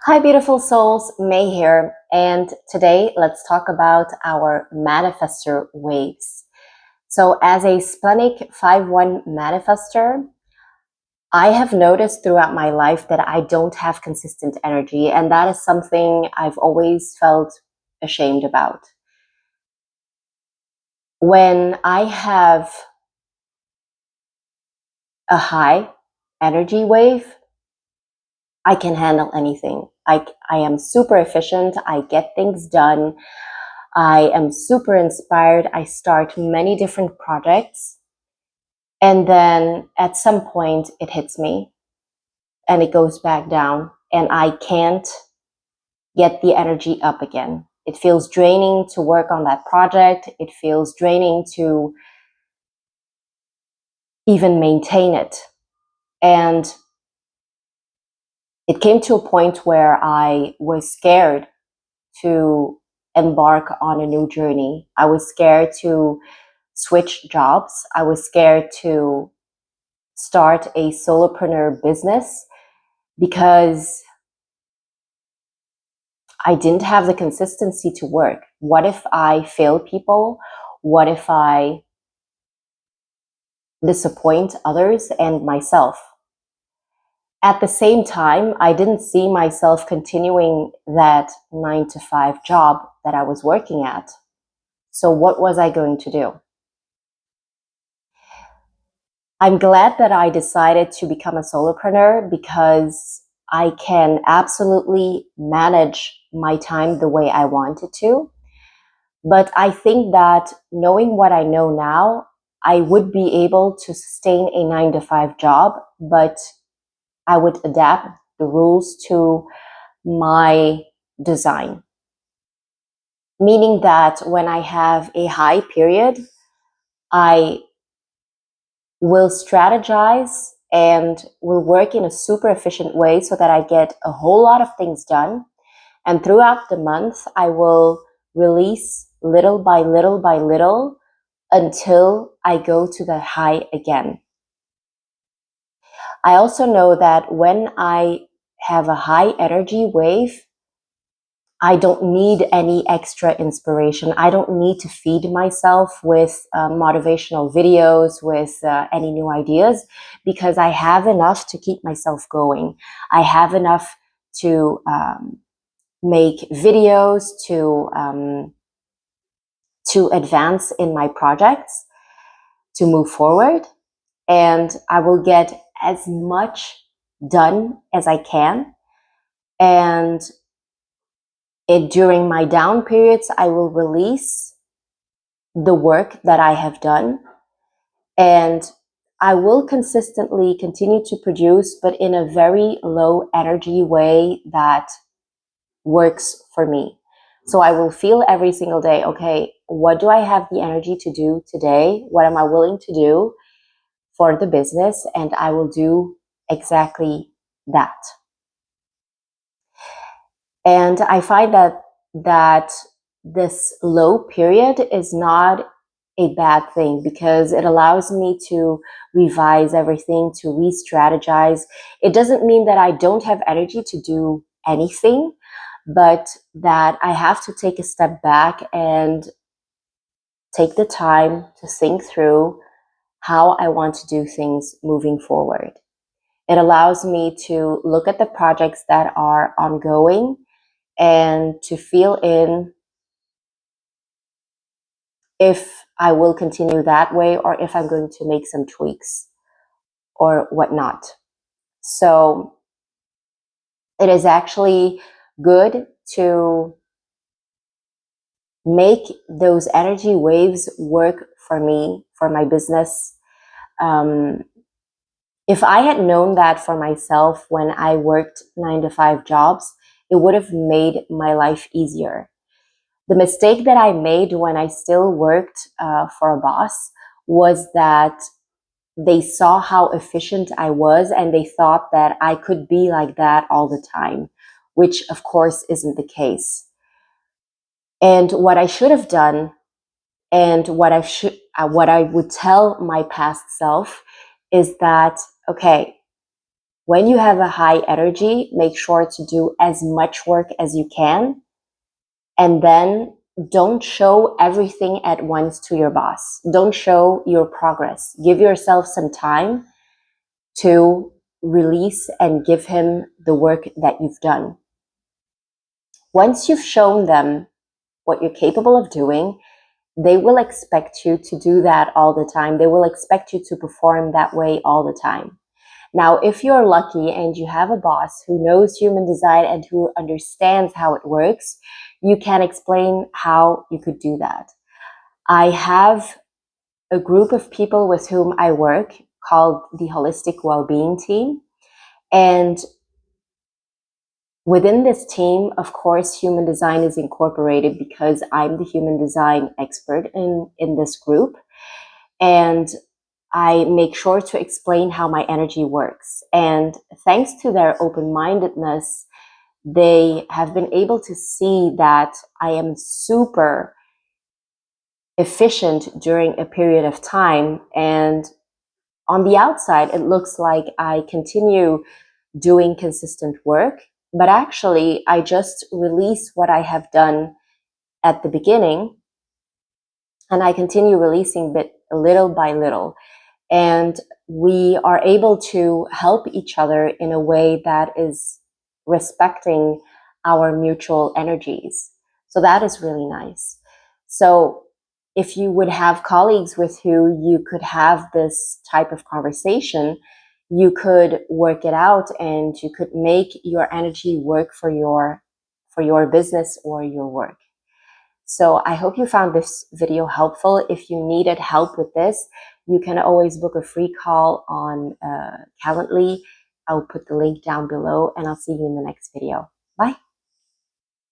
Hi, beautiful souls, May here, and today let's talk about our manifestor waves. So, as a splenic 5-1 manifestor, I have noticed throughout my life that I don't have consistent energy, and that is something I've always felt ashamed about. When I have a high energy wave, I can handle anything. I am super efficient, I get things done. I am super inspired. I start many different projects. And then at some point, it hits me and it goes back down, and I can't get the energy up again. It feels draining to work on that project. It feels draining to even maintain it. And it came to a point where I was scared to embark on a new journey. I was scared to switch jobs. I was scared to start a solopreneur business because I didn't have the consistency to work. What if I fail people? What if I disappoint others and myself? At the same time, I didn't see myself continuing that 9 to 5 job that I was working at. So what was I going to do? I'm glad that I decided to become a solopreneur because I can absolutely manage my time the way I wanted to. But I think that knowing what I know now, I would be able to sustain a 9 to 5 job, but I would adapt the rules to my design. Meaning that when I have a high period, I will strategize and will work in a super efficient way so that I get a whole lot of things done. And throughout the month, I will release little by little by little until I go to the high again. I also know that when I have a high energy wave, I don't need any extra inspiration. I don't need to feed myself with motivational videos, with any new ideas, because I have enough to keep myself going. I have enough to make videos, to advance in my projects, to move forward, and I will get as much done as I can. And during my down periods, I will release the work that I have done, and I will consistently continue to produce, but in a very low energy way that works for me. So I will feel every single day, okay, what do I have the energy to do today? What am I willing to do for the business? And I will do exactly that. And I find that this low period is not a bad thing because it allows me to revise everything, to re-strategize. It doesn't mean that I don't have energy to do anything, but that I have to take a step back and take the time to think through how I want to do things moving forward. It allows me to look at the projects that are ongoing and to feel in if I will continue that way or if I'm going to make some tweaks or whatnot. So it is actually good to make those energy waves work for me, for my business. If I had known that for myself when I worked 9 to 5 jobs, it would have made my life easier. The mistake that I made when I still worked for a boss was that they saw how efficient I was and they thought that I could be like that all the time, which of course isn't the case. And what I should have done and what I would tell my past self is that, okay, When you have a high energy, make sure to do as much work as you can, and then don't show everything at once to your boss. Don't show your progress. Give yourself some time to release and give him the work that you've done. Once you've shown them what you're capable of doing, they will expect you to do that all the time. They will expect you to perform that way all the time. Now, if you're lucky and you have a boss who knows human design and who understands how it works, you can explain how you could do that. I have a group of people with whom I work called the Holistic Wellbeing Team. And within this team, of course, human design is incorporated because I'm the human design expert in this group. And I make sure to explain how my energy works. And thanks to their open-mindedness, they have been able to see that I am super efficient during a period of time. And on the outside, it looks like I continue doing consistent work, but actually I just release what I have done at the beginning, and I continue releasing bit little by little. And we are able to help each other in a way that is respecting our mutual energies. So that is really nice. So if you would have colleagues with who you could have this type of conversation, you could work it out and you could make your energy work for your business or your work. So I hope you found this video helpful. If you needed help with this, you can always book a free call on Calendly. I'll put the link down below, and I'll see you in the next video.